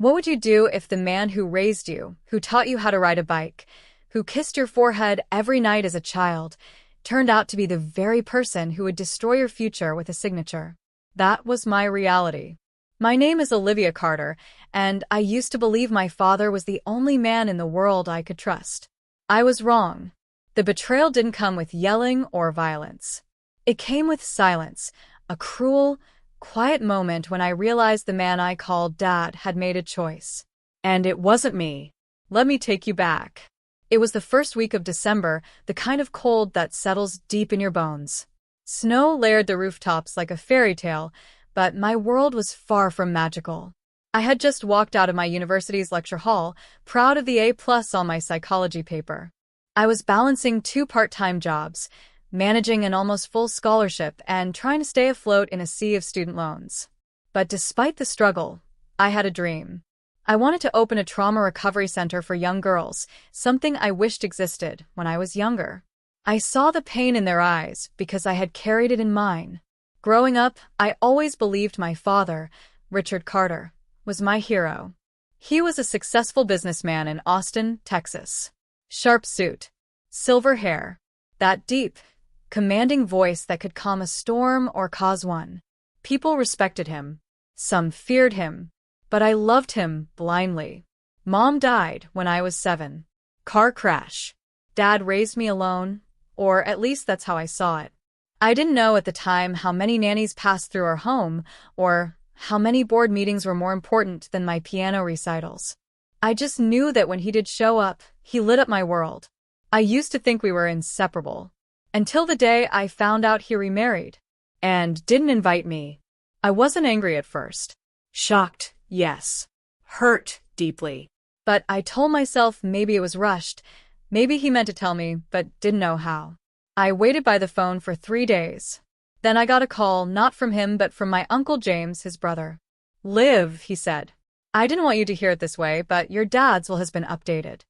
What would you do if the man who raised you, who taught you how to ride a bike, who kissed your forehead every night as a child, turned out to be the very person who would destroy your future with a signature? That was my reality. My name is Olivia Carter, and I used to believe my father was the only man in the world I could trust. I was wrong. The betrayal didn't come with yelling or violence. It came with silence, a cruel, quiet moment when I realized the man I called Dad had made a choice. And it wasn't me. Let me take you back. It was the first week of December, the kind of cold that settles deep in your bones. Snow layered the rooftops like a fairy tale, but my world was far from magical. I had just walked out of my university's lecture hall, proud of the A+ on my psychology paper. I was balancing 2 part-time jobs, managing an almost full scholarship, and trying to stay afloat in a sea of student loans. But despite the struggle, I had a dream. I wanted to open a trauma recovery center for young girls, something I wished existed when I was younger. I saw the pain in their eyes because I had carried it in mine. Growing up, I always believed my father, Richard Carter, was my hero. He was a successful businessman in Austin, Texas. Sharp suit, silver hair, that deep, commanding voice that could calm a storm or cause one. People respected him. Some feared him. But I loved him blindly. Mom died when I was 7. Car crash. Dad raised me alone, or at least that's how I saw it. I didn't know at the time how many nannies passed through our home, or how many board meetings were more important than my piano recitals. I just knew that when he did show up, he lit up my world. I used to think we were inseparable. Until the day I found out he remarried. And didn't invite me. I wasn't angry at first. Shocked, yes. Hurt deeply. But I told myself maybe it was rushed. Maybe he meant to tell me, but didn't know how. I waited by the phone for 3 days. Then I got a call, not from him but from my Uncle James, his brother. "Liv," he said. "I didn't want you to hear it this way, but your dad's will has been updated."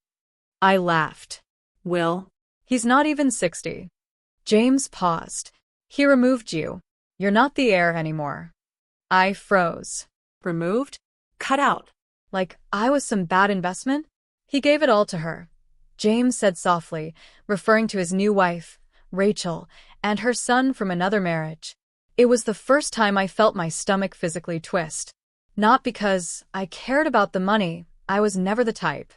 I laughed. "Will?" "He's not even 60. James paused. "He removed you. You're not the heir anymore." I froze. "Removed? Cut out? Like I was some bad investment?" "He gave it all to her," James said softly, referring to his new wife, Rachel, and her son from another marriage. It was the first time I felt my stomach physically twist. Not because I cared about the money, I was never the type.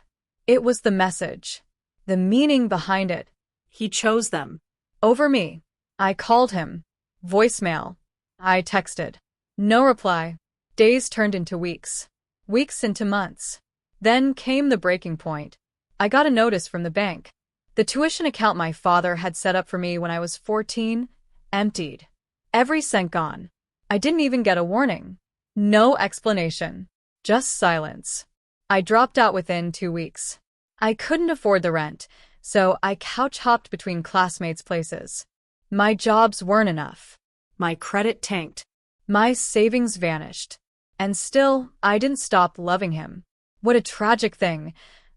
It was the message. The meaning behind it. He chose them. Over me. I called him. Voicemail. I texted. No reply. Days turned into weeks. Weeks into months. Then came the breaking point. I got a notice from the bank. The tuition account my father had set up for me when I was 14, emptied. Every cent gone. I didn't even get a warning. No explanation. Just silence. I dropped out within 2 weeks. I couldn't afford the rent, so I couch-hopped between classmates' places. My jobs weren't enough. My credit tanked. My savings vanished. And still, I didn't stop loving him. What a tragic thing.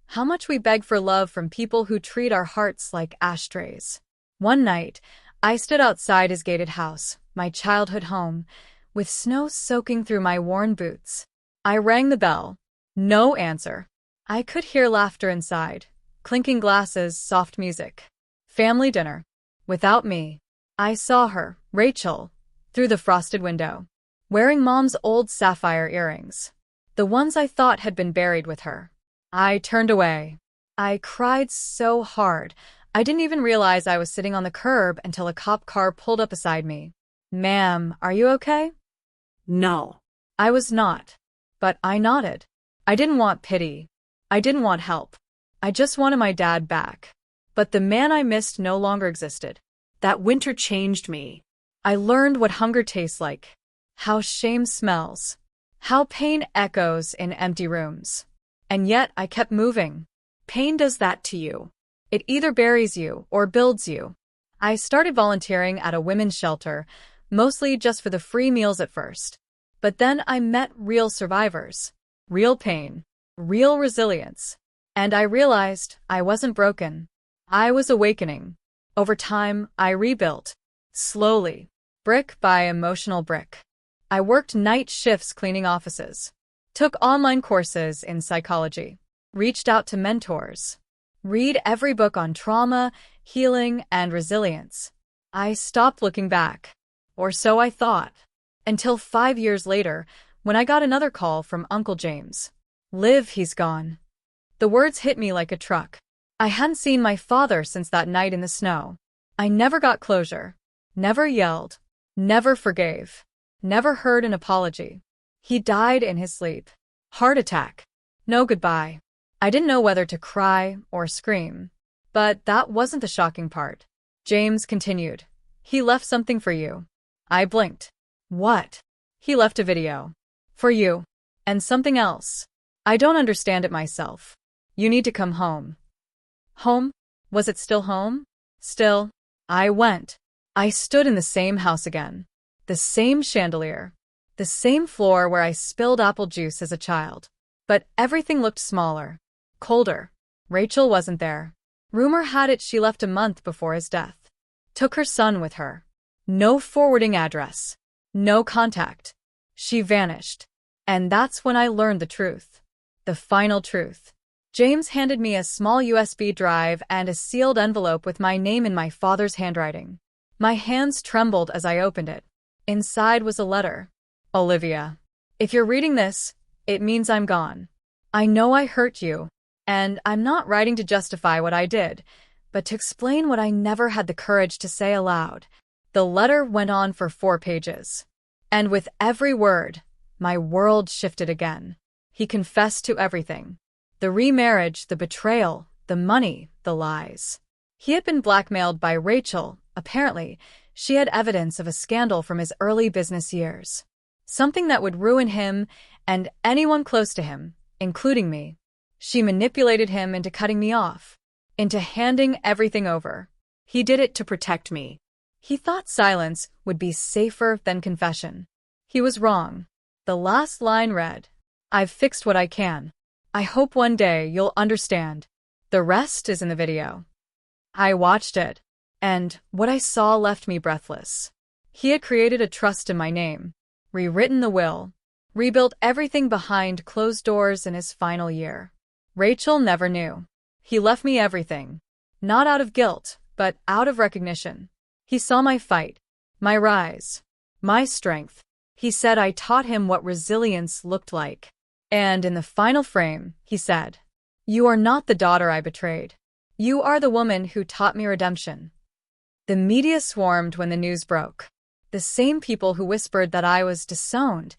How much we beg for love from people who treat our hearts like ashtrays. One night, I stood outside his gated house, my childhood home, with snow soaking through my worn boots. I rang the bell. No answer. I could hear laughter inside, clinking glasses, soft music. Family dinner. Without me. I saw her, Rachel, through the frosted window, wearing Mom's old sapphire earrings, the ones I thought had been buried with her. I turned away. I cried so hard, I didn't even realize I was sitting on the curb until a cop car pulled up beside me. "Ma'am, are you okay?" No. I was not. But I nodded. I didn't want pity. I didn't want help. I just wanted my dad back. But the man I missed no longer existed. That winter changed me. I learned what hunger tastes like, how shame smells, how pain echoes in empty rooms. And yet I kept moving. Pain does that to you. It either buries you or builds you. I started volunteering at a women's shelter, mostly just for the free meals at first. But then I met real survivors, real pain, real resilience. And I realized I wasn't broken. I was awakening. Over time, I rebuilt. Slowly. Brick by emotional brick. I worked night shifts cleaning offices. Took online courses in psychology. Reached out to mentors. Read every book on trauma, healing, and resilience. I stopped looking back. Or so I thought. Until 5 years later, when I got another call from Uncle James. Liv, he's gone. The words hit me like a truck. I hadn't seen my father since that night in the snow. I never got closure. Never yelled. Never forgave. Never heard an apology. He died in his sleep. Heart attack. No goodbye. I didn't know whether to cry or scream. But that wasn't the shocking part. James continued. He left something for you. I blinked. What? He left a video. For you. And something else. I don't understand it myself. You need to come home. Home? Was it still home? Still. I went. I stood in the same house again. The same chandelier. The same floor where I spilled apple juice as a child. But everything looked smaller. Colder. Rachel wasn't there. Rumor had it she left a month before his death. Took her son with her. No forwarding address. No contact. She vanished. And that's when I learned the truth. The final truth. James handed me a small USB drive and a sealed envelope with my name in my father's handwriting. My hands trembled as I opened it. Inside was a letter. Olivia, if you're reading this, it means I'm gone. I know I hurt you, and I'm not writing to justify what I did, but to explain what I never had the courage to say aloud. The letter went on for 4 pages. And with every word, my world shifted again. He confessed to everything. The remarriage, the betrayal, the money, the lies. He had been blackmailed by Rachel. Apparently, she had evidence of a scandal from his early business years. Something that would ruin him and anyone close to him, including me. She manipulated him into cutting me off, into handing everything over. He did it to protect me. He thought silence would be safer than confession. He was wrong. The last line read, I've fixed what I can. I hope one day you'll understand. The rest is in the video. I watched it, and what I saw left me breathless. He had created a trust in my name, rewritten the will, rebuilt everything behind closed doors in his final year. Rachel never knew. He left me everything. Not out of guilt, but out of recognition. He saw my fight, my rise, my strength. He said I taught him what resilience looked like. And in the final frame, he said, You are not the daughter I betrayed. You are the woman who taught me redemption. The media swarmed when the news broke. The same people who whispered that I was disowned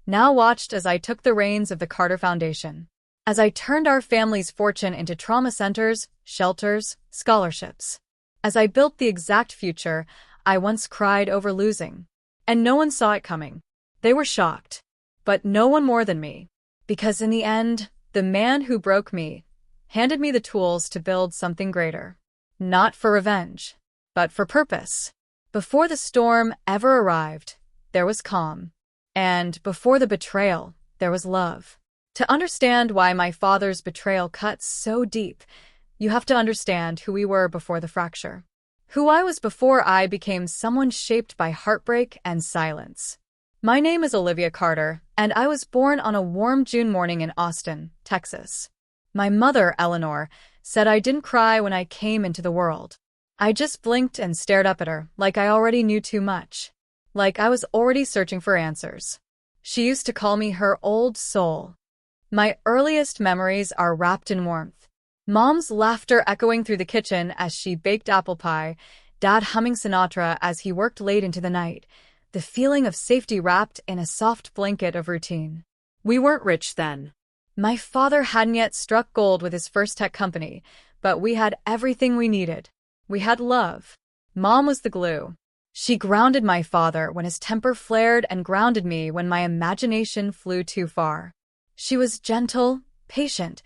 now watched as I took the reins of the Carter Foundation. As I turned our family's fortune into trauma centers, shelters, scholarships. As I built the exact future I once cried over losing. And no one saw it coming. They were shocked. But no one more than me. Because in the end, the man who broke me handed me the tools to build something greater. Not for revenge, but for purpose. Before the storm ever arrived, there was calm. And before the betrayal, there was love. To understand why my father's betrayal cuts so deep, you have to understand who we were before the fracture. Who I was before I became someone shaped by heartbreak and silence. My name is Olivia Carter, and I was born on a warm June morning in Austin, Texas. My mother, Eleanor, said I didn't cry when I came into the world. I just blinked and stared up at her like I already knew too much. Like I was already searching for answers. She used to call me her old soul. My earliest memories are wrapped in warmth. Mom's laughter echoing through the kitchen as she baked apple pie, Dad humming Sinatra as he worked late into the night. The feeling of safety wrapped in a soft blanket of routine. We weren't rich then. My father hadn't yet struck gold with his first tech company, but we had everything we needed. We had love. Mom was the glue. She grounded my father when his temper flared and grounded me when my imagination flew too far. She was gentle, patient,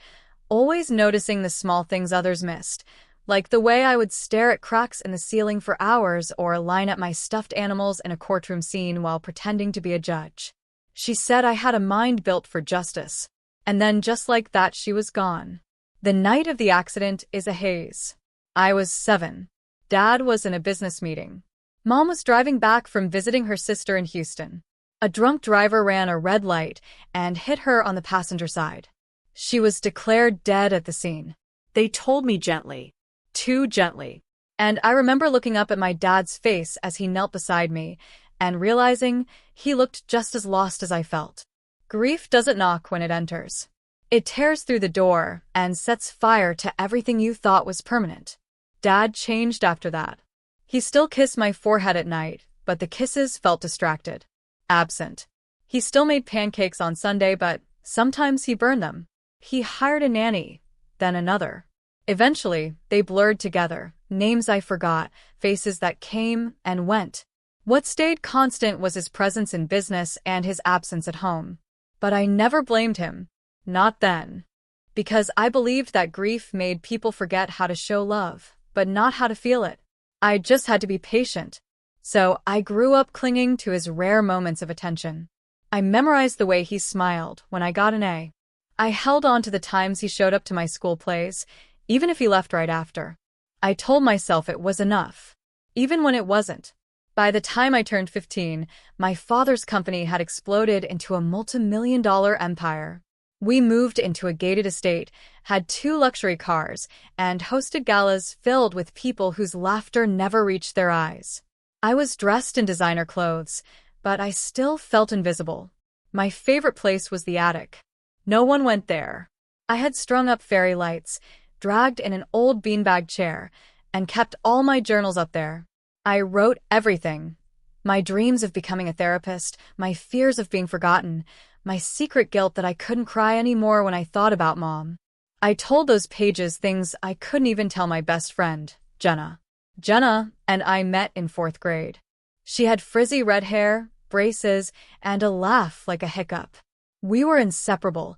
always noticing the small things others missed, like the way I would stare at cracks in the ceiling for hours or line up my stuffed animals in a courtroom scene while pretending to be a judge. She said I had a mind built for justice. And then just like that, she was gone. The night of the accident is a haze. I was 7. Dad was in a business meeting. Mom was driving back from visiting her sister in Houston. A drunk driver ran a red light and hit her on the passenger side. She was declared dead at the scene. They told me gently. Too gently. And I remember looking up at my dad's face as he knelt beside me and realizing he looked just as lost as I felt. Grief doesn't knock when it enters. It tears through the door and sets fire to everything you thought was permanent. Dad changed after that. He still kissed my forehead at night, but the kisses felt distracted. Absent. He still made pancakes on Sunday, but sometimes he burned them. He hired a nanny, then another. Eventually, they blurred together, names I forgot, faces that came and went. What stayed constant was his presence in business and his absence at home. But I never blamed him. Not then. Because I believed that grief made people forget how to show love, but not how to feel it. I just had to be patient. So I grew up clinging to his rare moments of attention. I memorized the way he smiled when I got an A. I held on to the times he showed up to my school plays, even if he left right after. I told myself it was enough, even when it wasn't. By the time I turned 15, my father's company had exploded into a multi-million-dollar empire. We moved into a gated estate, had 2 luxury cars, and hosted galas filled with people whose laughter never reached their eyes. I was dressed in designer clothes, but I still felt invisible. My favorite place was the attic. No one went there. I had strung up fairy lights, dragged in an old beanbag chair, and kept all my journals up there. I wrote everything. My dreams of becoming a therapist, my fears of being forgotten, my secret guilt that I couldn't cry anymore when I thought about Mom. I told those pages things I couldn't even tell my best friend, Jenna. Jenna and I met in 4th grade. She had frizzy red hair, braces, and a laugh like a hiccup. We were inseparable,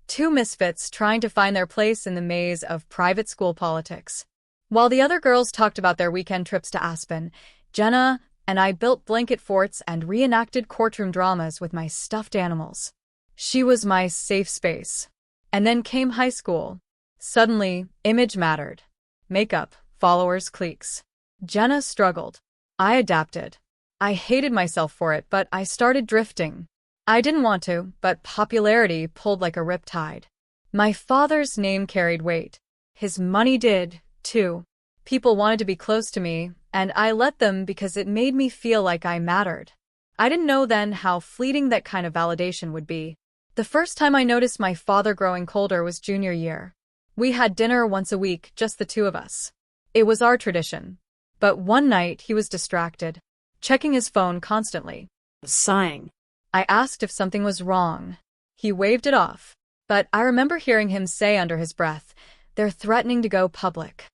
2 misfits trying to find their place in the maze of private school politics. While the other girls talked about their weekend trips to Aspen, Jenna and I built blanket forts and reenacted courtroom dramas with my stuffed animals. She was my safe space. And then came high school. Suddenly, image mattered. Makeup, followers, cliques. Jenna struggled. I adapted. I hated myself for it, but I started drifting. I didn't want to, but popularity pulled like a riptide. My father's name carried weight. His money did, too. People wanted to be close to me, and I let them because it made me feel like I mattered. I didn't know then how fleeting that kind of validation would be. The first time I noticed my father growing colder was junior year. We had dinner once a week, just the 2 of us. It was our tradition. But one night he was distracted, checking his phone constantly. Sighing. I asked if something was wrong. He waved it off. But I remember hearing him say under his breath, "They're threatening to go public."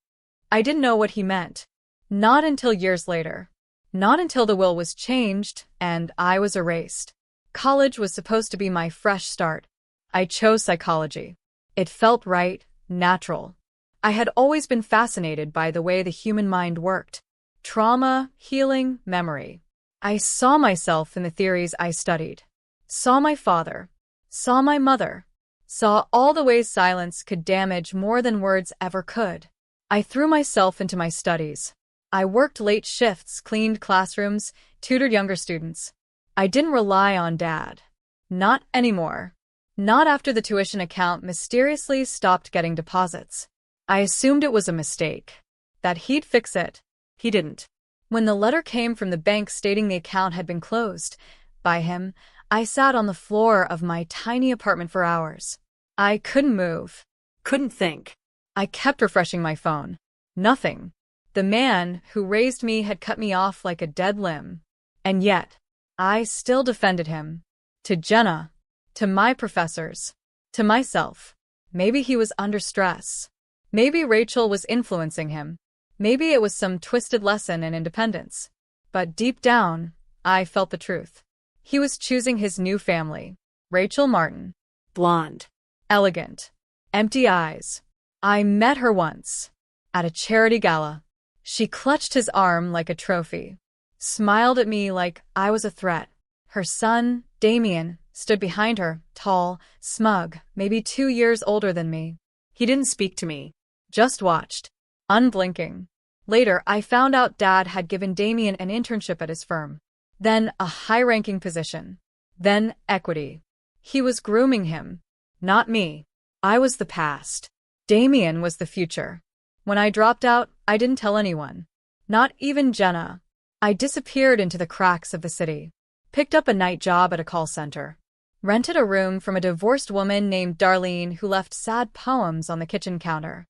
I didn't know what he meant. Not until years later. Not until the will was changed and I was erased. College was supposed to be my fresh start. I chose psychology. It felt right, natural. I had always been fascinated by the way the human mind worked. Trauma, healing, memory. I saw myself in the theories I studied. Saw my father. Saw my mother. Saw all the ways silence could damage more than words ever could. I threw myself into my studies. I worked late shifts, cleaned classrooms, tutored younger students. I didn't rely on Dad. Not anymore. Not after the tuition account mysteriously stopped getting deposits. I assumed it was a mistake. That he'd fix it. He didn't. When the letter came from the bank stating the account had been closed by him, I sat on the floor of my tiny apartment for hours. I couldn't move. Couldn't think. I kept refreshing my phone. Nothing. The man who raised me had cut me off like a dead limb. And yet, I still defended him. To Jenna. To my professors. To myself. Maybe he was under stress. Maybe Rachel was influencing him. Maybe it was some twisted lesson in independence. But deep down, I felt the truth. He was choosing his new family. Rachel Martin. Blonde. Elegant. Empty eyes. I met her once. At a charity gala. She clutched his arm like a trophy. Smiled at me like I was a threat. Her son, Damien, stood behind her, tall, smug, maybe 2 years older than me. He didn't speak to me. Just watched. Unblinking. Later, I found out Dad had given Damien an internship at his firm. Then a high-ranking position. Then equity. He was grooming him. Not me. I was the past. Damien was the future. When I dropped out, I didn't tell anyone. Not even Jenna. I disappeared into the cracks of the city. Picked up a night job at a call center. Rented a room from a divorced woman named Darlene who left sad poems on the kitchen counter.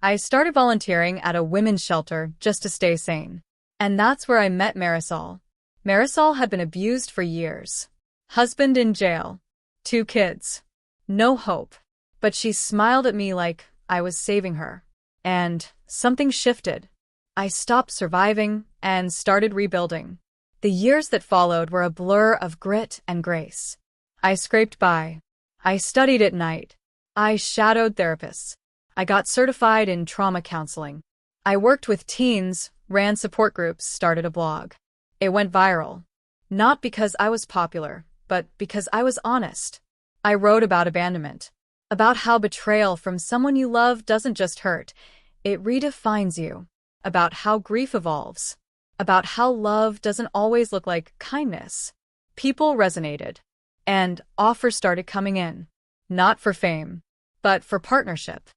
I started volunteering at a women's shelter just to stay sane. And that's where I met Marisol. Marisol had been abused for years. Husband in jail. 2 kids. No hope. But she smiled at me like I was saving her. And something shifted. I stopped surviving and started rebuilding. The years that followed were a blur of grit and grace. I scraped by. I studied at night. I shadowed therapists. I got certified in trauma counseling. I worked with teens, ran support groups, started a blog. It went viral. Not because I was popular, but because I was honest. I wrote about abandonment. About how betrayal from someone you love doesn't just hurt, it redefines you. About how grief evolves. About how love doesn't always look like kindness. People resonated. And offers started coming in. Not for fame, but for partnership.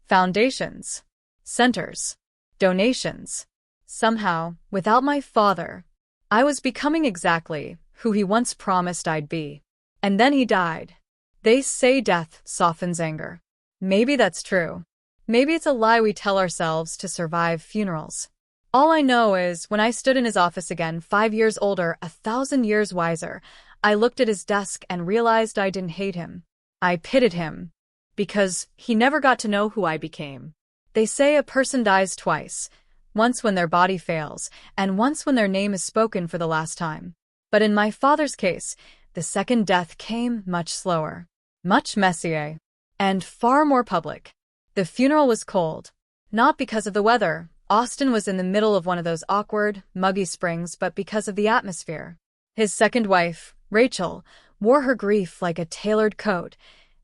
Foundations. Centers. Donations. Somehow, without my father, I was becoming exactly who he once promised I'd be. And then he died. They say death softens anger. Maybe that's true. Maybe it's a lie we tell ourselves to survive funerals. All I know is when I stood in his office again, 5 years older, 1,000 years wiser, I looked at his desk and realized I didn't hate him. I pitied him. Because he never got to know who I became. They say a person dies twice. Once when their body fails, and once when their name is spoken for the last time. But in my father's case, the second death came much slower. Much messier. And far more public. The funeral was cold. Not because of the weather. Austin was in the middle of one of those awkward, muggy springs, but because of the atmosphere. His second wife, Rachel, wore her grief like a tailored coat.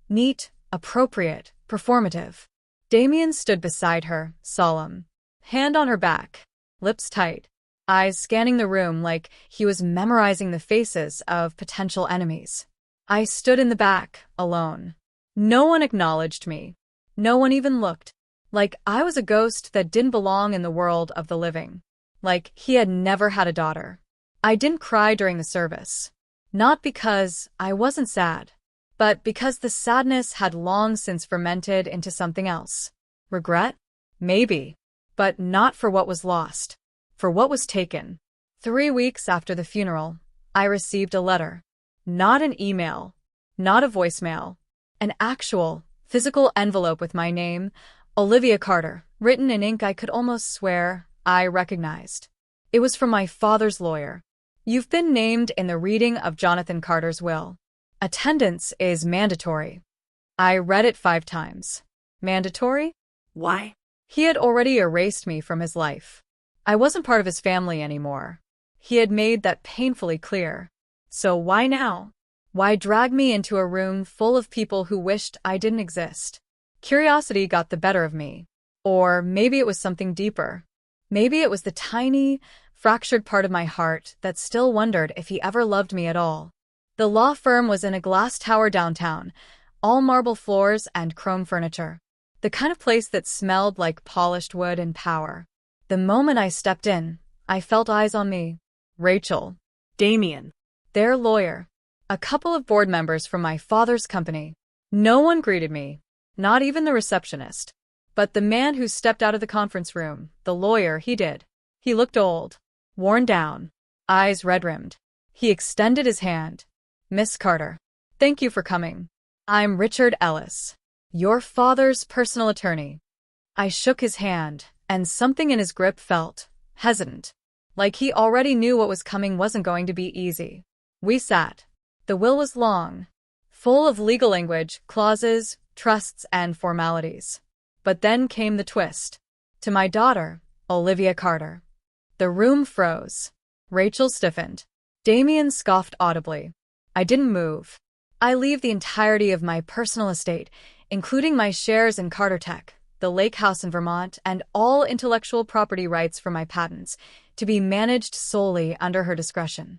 Neat, appropriate, performative. Damien stood beside her, solemn. Hand on her back. Lips tight. Eyes scanning the room like he was memorizing the faces of potential enemies. I stood in the back, alone. No one acknowledged me. No one even looked. Like I was a ghost that didn't belong in the world of the living. Like he had never had a daughter. I didn't cry during the service. Not because I wasn't sad, but because the sadness had long since fermented into something else. Regret? Maybe. But not for what was lost. For what was taken. 3 weeks after the funeral, I received a letter. Not an email. Not a voicemail. An actual, physical envelope with my name, Olivia Carter, written in ink I could almost swear I recognized. It was from my father's lawyer. You've been named in the reading of Jonathan Carter's will. Attendance is mandatory. I read it 5 times. Mandatory? Why? He had already erased me from his life. I wasn't part of his family anymore. He had made that painfully clear. So why now? Why drag me into a room full of people who wished I didn't exist? Curiosity got the better of me. Or maybe it was something deeper. Maybe it was the tiny, fractured part of my heart that still wondered if he ever loved me at all. The law firm was in a glass tower downtown, all marble floors and chrome furniture. The kind of place that smelled like polished wood and power. The moment I stepped in, I felt eyes on me. Rachel. Damien. Their lawyer. A couple of board members from my father's company. No one greeted me. Not even the receptionist. But the man who stepped out of the conference room, the lawyer, he did. He looked old. Worn down. Eyes red-rimmed. He extended his hand. Miss Carter. Thank you for coming. I'm Richard Ellis. Your father's personal attorney. I shook his hand, and something in his grip felt hesitant. Like he already knew what was coming wasn't going to be easy. We sat. The will was long. Full of legal language, clauses, trusts, and formalities. But then came the twist. To my daughter, Olivia Carter. The room froze. Rachel stiffened. Damien scoffed audibly. I didn't move. I leave the entirety of my personal estate, including my shares in Carter Tech, the lake house in Vermont, and all intellectual property rights for my patents, to be managed solely under her discretion.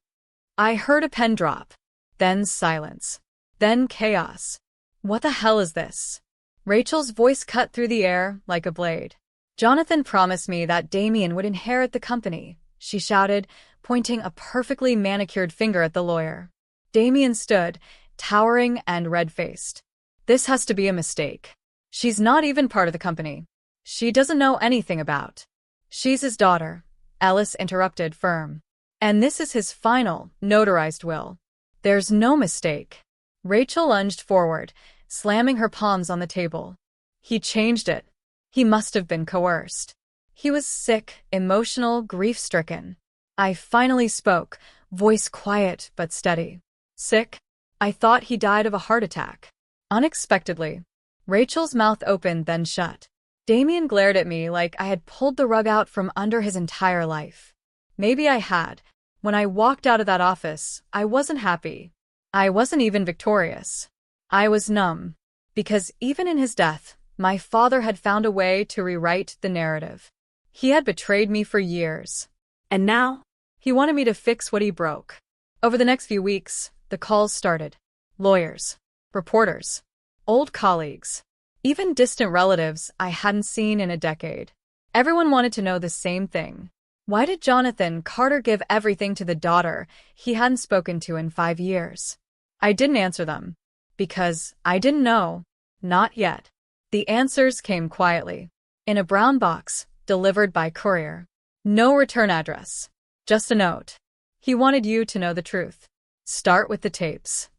I heard a pen drop. Then silence. Then chaos. What the hell is this? Rachel's voice cut through the air like a blade. Jonathan promised me that Damien would inherit the company, she shouted, pointing a perfectly manicured finger at the lawyer. Damien stood, towering and red-faced. This has to be a mistake. She's not even part of the company. She doesn't know anything about. She's his daughter, Ellis interrupted, firm. And this is his final, notarized will. There's no mistake. Rachel lunged forward, slamming her palms on the table. He changed it. He must have been coerced. He was sick, emotional, grief-stricken. I finally spoke, voice quiet but steady. Sick? I thought he died of a heart attack. Unexpectedly. Rachel's mouth opened, then shut. Damien glared at me like I had pulled the rug out from under his entire life. Maybe I had. When I walked out of that office, I wasn't happy. I wasn't even victorious. I was numb. Because even in his death, my father had found a way to rewrite the narrative. He had betrayed me for years. And now? He wanted me to fix what he broke. Over the next few weeks, the calls started. Lawyers, reporters, old colleagues, even distant relatives I hadn't seen in a decade. Everyone wanted to know the same thing. Why did Jonathan Carter give everything to the daughter he hadn't spoken to in 5 years? I didn't answer them. Because I didn't know. Not yet. The answers came quietly. In a brown box, delivered by courier. No return address. Just a note. He wanted you to know the truth. Start with the tapes.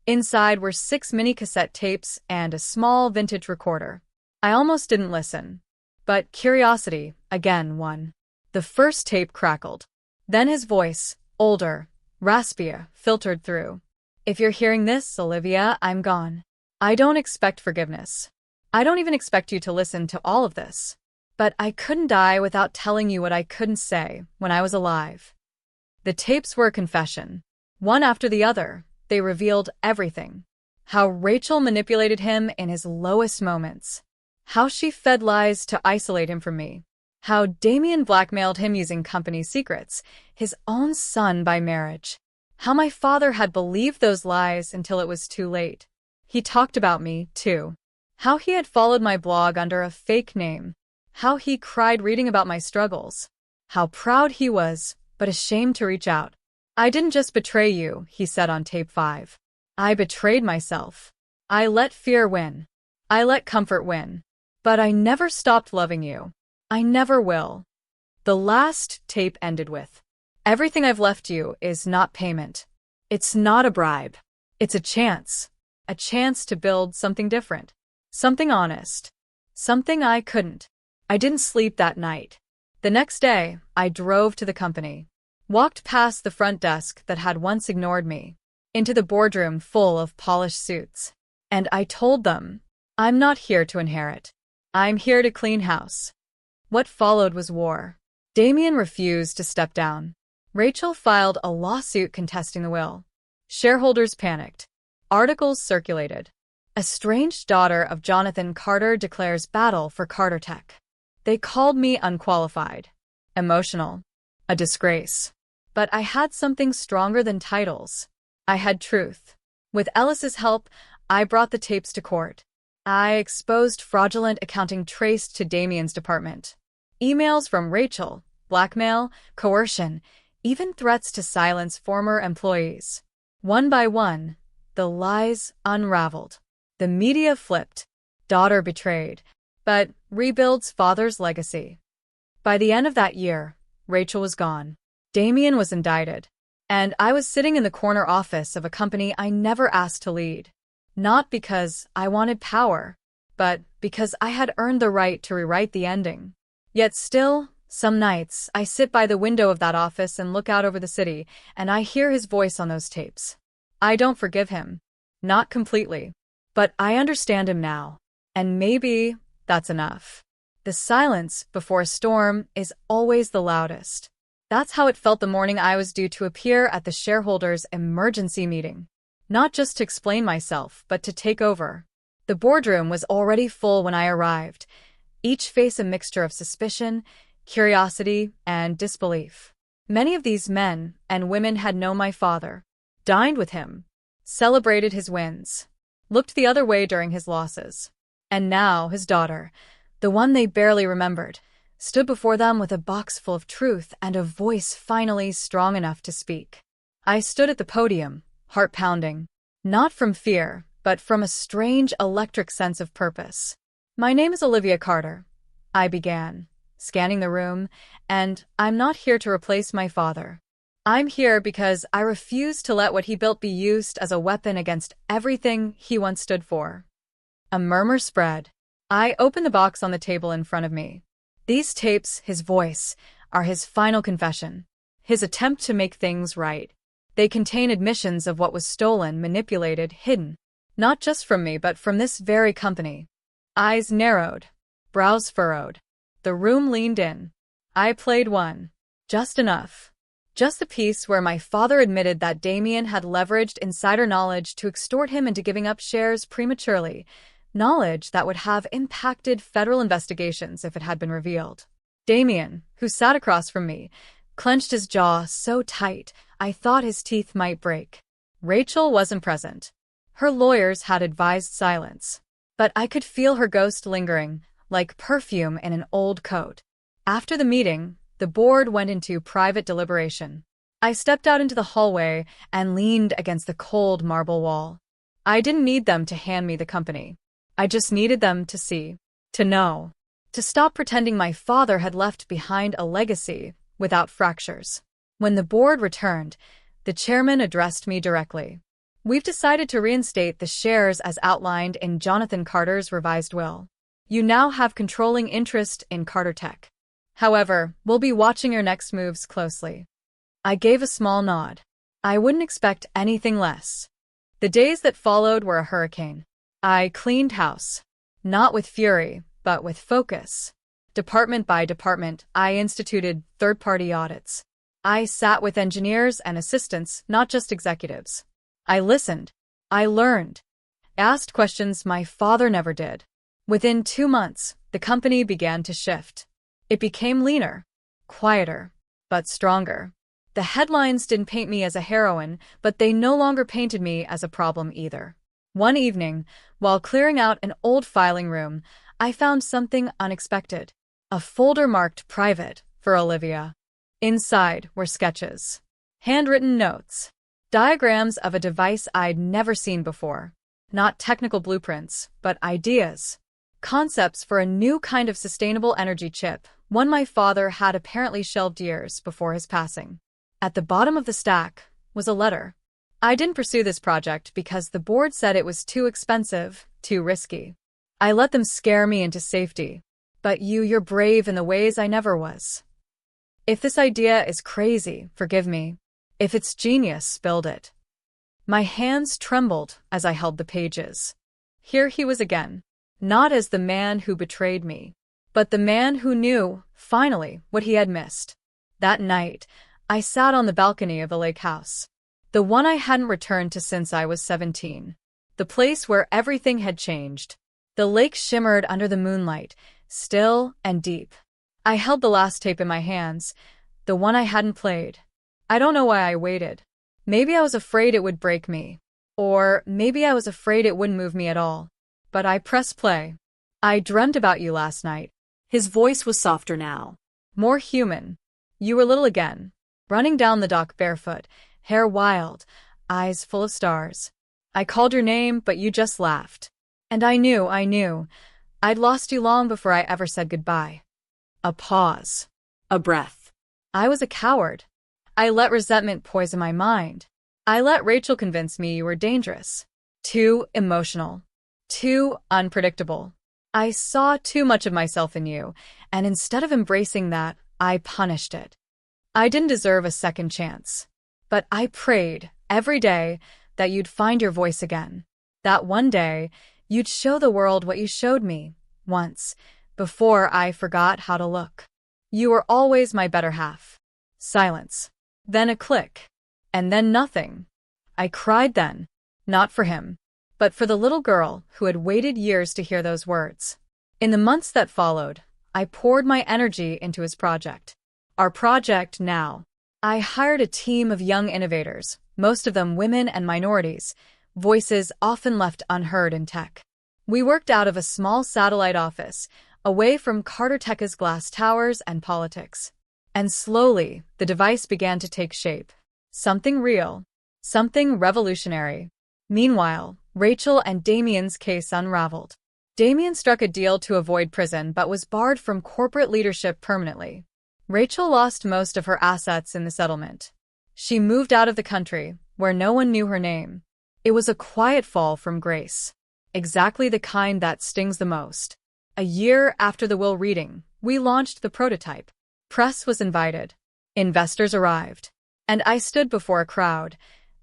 Inside were 6 mini cassette tapes and a small vintage recorder. I almost didn't listen. But curiosity, again, won. The first tape crackled. Then his voice, older, raspier, filtered through. If you're hearing this, Olivia, I'm gone. I don't expect forgiveness. I don't even expect you to listen to all of this. But I couldn't die without telling you what I couldn't say when I was alive. The tapes were a confession. One after the other, they revealed everything. How Rachel manipulated him in his lowest moments. How she fed lies to isolate him from me. How Damien blackmailed him using company secrets, his own son by marriage. How my father had believed those lies until it was too late. He talked about me, too. How he had followed my blog under a fake name. How he cried reading about my struggles. How proud he was, but ashamed to reach out. I didn't just betray you, he said on tape 5. I betrayed myself. I let fear win. I let comfort win. But I never stopped loving you. I never will. The last tape ended with, everything I've left you is not payment. It's not a bribe. It's a chance. A chance to build something different. Something honest. Something I couldn't. I didn't sleep that night. The next day, I drove to the company. Walked past the front desk that had once ignored me. Into the boardroom full of polished suits. And I told them, I'm not here to inherit. I'm here to clean house. What followed was war. Damien refused to step down. Rachel filed a lawsuit contesting the will. Shareholders panicked. Articles circulated. Estranged daughter of Jonathan Carter declares battle for Carter Tech. They called me unqualified. Emotional. A disgrace. But I had something stronger than titles. I had truth. With Ellis's help, I brought the tapes to court. I exposed fraudulent accounting traced to Damien's department. Emails from Rachel, blackmail, coercion, even threats to silence former employees. One by one, the lies unraveled. The media flipped. Daughter betrayed. But rebuilds father's legacy. By the end of that year, Rachel was gone. Damien was indicted. And I was sitting in the corner office of a company I never asked to lead. Not because I wanted power, but because I had earned the right to rewrite the ending. Yet still, some nights, I sit by the window of that office and look out over the city, and I hear his voice on those tapes. I don't forgive him. Not completely. But I understand him now. And maybe that's enough. The silence before a storm is always the loudest. That's how it felt the morning I was due to appear at the shareholders' emergency meeting. Not just to explain myself, but to take over. The boardroom was already full when I arrived. Each face a mixture of suspicion, curiosity, and disbelief. Many of these men and women had known my father, dined with him, celebrated his wins, looked the other way during his losses. And now his daughter, the one they barely remembered, stood before them with a box full of truth and a voice finally strong enough to speak. I stood at the podium, heart pounding, not from fear, but from a strange electric sense of purpose. "My name is Olivia Carter," I began, scanning the room, "and I'm not here to replace my father. I'm here because I refuse to let what he built be used as a weapon against everything he once stood for." A murmur spread. I opened the box on the table in front of me. These tapes, his voice, are his final confession, his attempt to make things right. They contain admissions of what was stolen, manipulated, hidden, not just from me but from this very company. Eyes narrowed, brows furrowed. The room leaned in. I played one. Just enough. Just the piece where my father admitted that Damien had leveraged insider knowledge to extort him into giving up shares prematurely, knowledge that would have impacted federal investigations if it had been revealed. Damien, who sat across from me, clenched his jaw so tight I thought his teeth might break. Rachel wasn't present. Her lawyers had advised silence. But I could feel her ghost lingering, like perfume in an old coat. After the meeting, the board went into private deliberation. I stepped out into the hallway and leaned against the cold marble wall. I didn't need them to hand me the company. I just needed them to see, to know, to stop pretending my father had left behind a legacy without fractures. When the board returned, the chairman addressed me directly. "We've decided to reinstate the shares as outlined in Jonathan Carter's revised will. You now have controlling interest in Carter Tech. However, we'll be watching your next moves closely." I gave a small nod. I wouldn't expect anything less. The days that followed were a hurricane. I cleaned house. Not with fury, but with focus. Department by department, I instituted third-party audits. I sat with engineers and assistants, not just executives. I listened. I learned. Asked questions my father never did. Within 2 months, the company began to shift. It became leaner, quieter, but stronger. The headlines didn't paint me as a heroine, but they no longer painted me as a problem either. One evening, while clearing out an old filing room, I found something unexpected. A folder marked private for Olivia. Inside were sketches, handwritten notes, diagrams of a device I'd never seen before. Not technical blueprints, but ideas. Concepts for a new kind of sustainable energy chip, one my father had apparently shelved years before his passing. At the bottom of the stack was a letter. I didn't pursue this project because the board said it was too expensive, too risky. I let them scare me into safety. But you're brave in the ways I never was. If this idea is crazy, forgive me. If it's genius, build it. My hands trembled as I held the pages. Here he was again. Not as the man who betrayed me, but the man who knew, finally, what he had missed. That night, I sat on the balcony of the lake house. The one I hadn't returned to since I was 17. The place where everything had changed. The lake shimmered under the moonlight, still and deep. I held the last tape in my hands, the one I hadn't played. I don't know why I waited. Maybe I was afraid it would break me. Or maybe I was afraid it wouldn't move me at all. But I pressed play. "I dreamt about you last night." His voice was softer now. More human. You were little again, running down the dock barefoot, hair wild, eyes full of stars. I called your name, but you just laughed. And I knew. I'd lost you long before I ever said goodbye. A pause. A breath. I was a coward. I let resentment poison my mind. I let Rachel convince me you were dangerous. Too emotional. Too unpredictable. I saw too much of myself in you, and instead of embracing that, I punished it. I didn't deserve a second chance. But I prayed, every day, that you'd find your voice again. That one day, you'd show the world what you showed me, once, before I forgot how to look. You were always my better half. Silence. Then a click. And then nothing. I cried then. Not for him, but for the little girl who had waited years to hear those words. In the months that followed, I poured my energy into his project. Our project now. I hired a team of young innovators, most of them women and minorities. voices often left unheard in tech. We worked out of a small satellite office, away from Carter Tech's glass towers and politics. And slowly, the device began to take shape. Something real. Something revolutionary. Meanwhile, Rachel and Damien's case unraveled. Damien struck a deal to avoid prison but was barred from corporate leadership permanently. Rachel lost most of her assets in the settlement. She moved out of the country, where no one knew her name. It was a quiet fall from grace. Exactly the kind that stings the most. A year after the will reading, we launched the prototype. Press was invited. Investors arrived. And I stood before a crowd,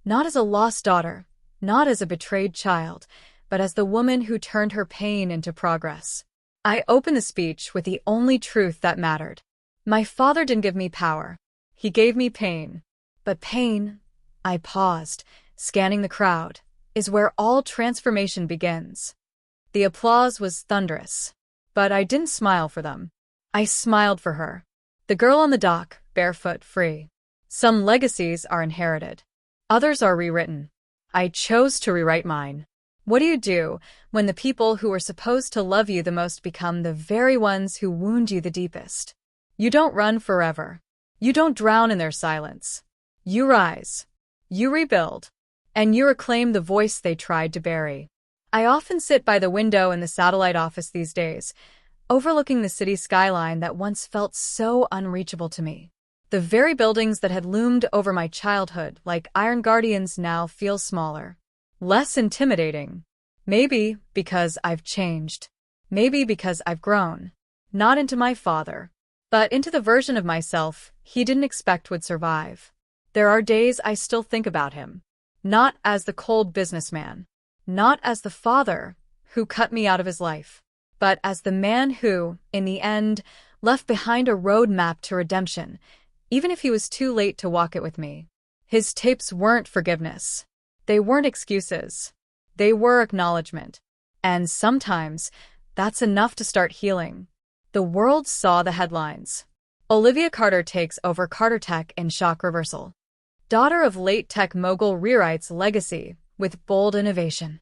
not as a lost daughter, not as a betrayed child, but as the woman who turned her pain into progress. I opened the speech with the only truth that mattered. My father didn't give me power. He gave me pain. But pain, I paused, scanning the crowd, is where all transformation begins. The applause was thunderous. But I didn't smile for them. I smiled for her. The girl on the dock, barefoot, free. Some legacies are inherited. Others are rewritten. I chose to rewrite mine. What do you do when the people who were supposed to love you the most become the very ones who wound you the deepest? You don't run forever. You don't drown in their silence. You rise. You rebuild. And you reclaim the voice they tried to bury. I often sit by the window in the satellite office these days, overlooking the city skyline that once felt so unreachable to me. The very buildings that had loomed over my childhood like iron guardians now feel smaller, less intimidating. Maybe because I've changed. Maybe because I've grown. Not into my father, but into the version of myself he didn't expect would survive. There are days I still think about him. Not as the cold businessman. Not as the father who cut me out of his life. But as the man who, in the end, left behind a roadmap to redemption, even if he was too late to walk it with me. His tapes weren't forgiveness. They weren't excuses. They were acknowledgement. And sometimes, that's enough to start healing. The world saw the headlines. Olivia Carter takes over Carter Tech in shock reversal. Daughter of late tech mogul rewrites legacy with bold innovation.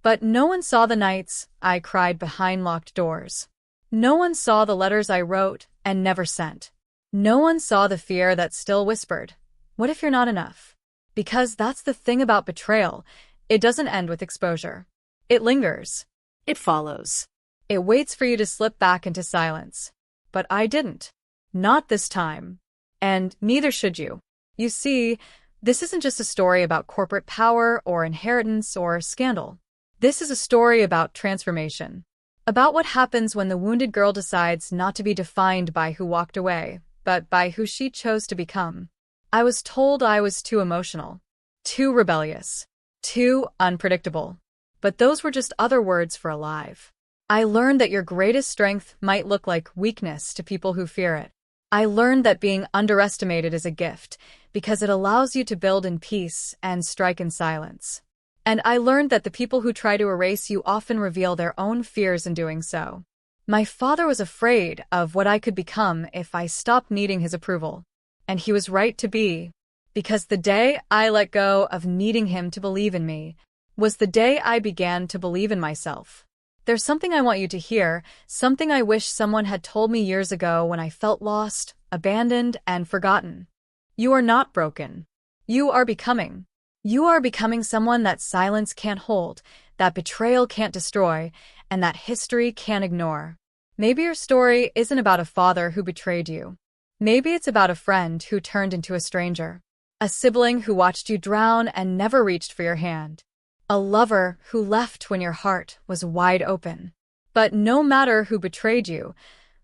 But no one saw the nights I cried behind locked doors. No one saw the letters I wrote and never sent. No one saw the fear that still whispered, "What if you're not enough?" Because that's the thing about betrayal. It doesn't end with exposure. It lingers. It follows. It waits for you to slip back into silence. But I didn't. Not this time. And neither should you. You see, this isn't just a story about corporate power or inheritance or scandal. This is a story about transformation. About what happens when the wounded girl decides not to be defined by who walked away, but by who she chose to become. I was told I was too emotional, too rebellious, too unpredictable. But those were just other words for alive. I learned that your greatest strength might look like weakness to people who fear it. I learned that being underestimated is a gift because it allows you to build in peace and strike in silence. And I learned that the people who try to erase you often reveal their own fears in doing so. My father was afraid of what I could become if I stopped needing his approval. And he was right to be. Because the day I let go of needing him to believe in me was the day I began to believe in myself. There's something I want you to hear, something I wish someone had told me years ago when I felt lost, abandoned, and forgotten. You are not broken. You are becoming. You are becoming someone that silence can't hold, that betrayal can't destroy, and that history can't ignore. Maybe your story isn't about a father who betrayed you. Maybe it's about a friend who turned into a stranger. A sibling who watched you drown and never reached for your hand. A lover who left when your heart was wide open. But no matter who betrayed you,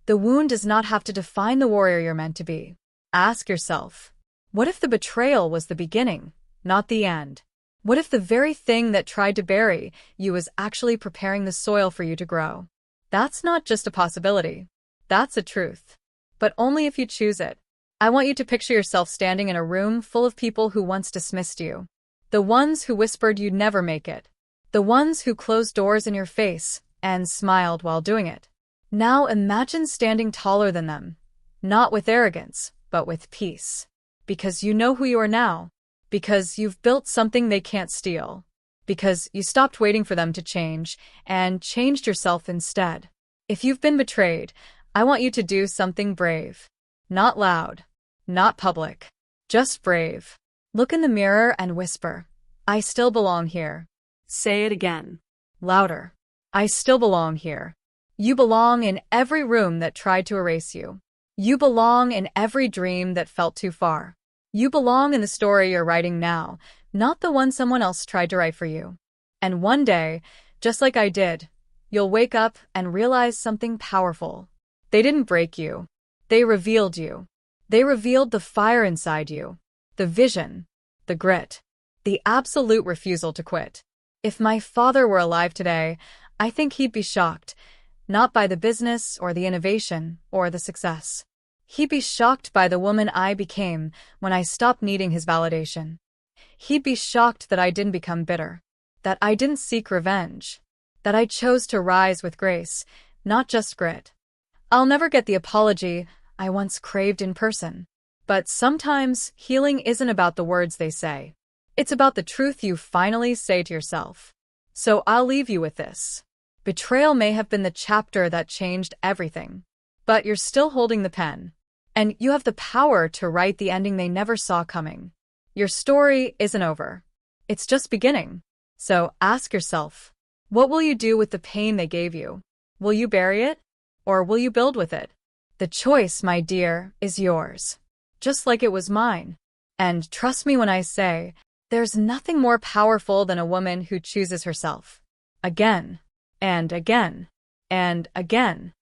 the wound does not have to define the warrior you're meant to be. Ask yourself, what if the betrayal was the beginning, not the end? What if the very thing that tried to bury you was actually preparing the soil for you to grow? That's not just a possibility. That's a truth. But only if you choose it. I want you to picture yourself standing in a room full of people who once dismissed you. The ones who whispered you'd never make it. The ones who closed doors in your face and smiled while doing it. Now imagine standing taller than them. Not with arrogance, but with peace. Because you know who you are now. Because you've built something they can't steal. because you stopped waiting for them to change and changed yourself instead. If you've been betrayed, I want you to do something brave. Not loud, not public, just brave. Look in the mirror and whisper, I still belong here. Say it again. Louder. I still belong here. You belong in every room that tried to erase you. You belong in every dream that felt too far. You belong in the story you're writing now, not the one someone else tried to write for you. And one day, just like I did, you'll wake up and realize something powerful. They didn't break you. They revealed you. They revealed the fire inside you, the vision, the grit, the absolute refusal to quit. If my father were alive today, I think he'd be shocked, not by the business or the innovation or the success. He'd be shocked by the woman I became when I stopped needing his validation. He'd be shocked that I didn't become bitter, that I didn't seek revenge, that I chose to rise with grace, not just grit. I'll never get the apology I once craved in person. But sometimes healing isn't about the words they say. It's about the truth you finally say to yourself. So I'll leave you with this. Betrayal may have been the chapter that changed everything, but you're still holding the pen. And you have the power to write the ending they never saw coming. Your story isn't over. It's just beginning. So ask yourself, what will you do with the pain they gave you? Will you bury it? Or will you build with it? The choice, my dear, is yours. Just like it was mine. And trust me when I say, there's nothing more powerful than a woman who chooses herself. Again, and again, and again.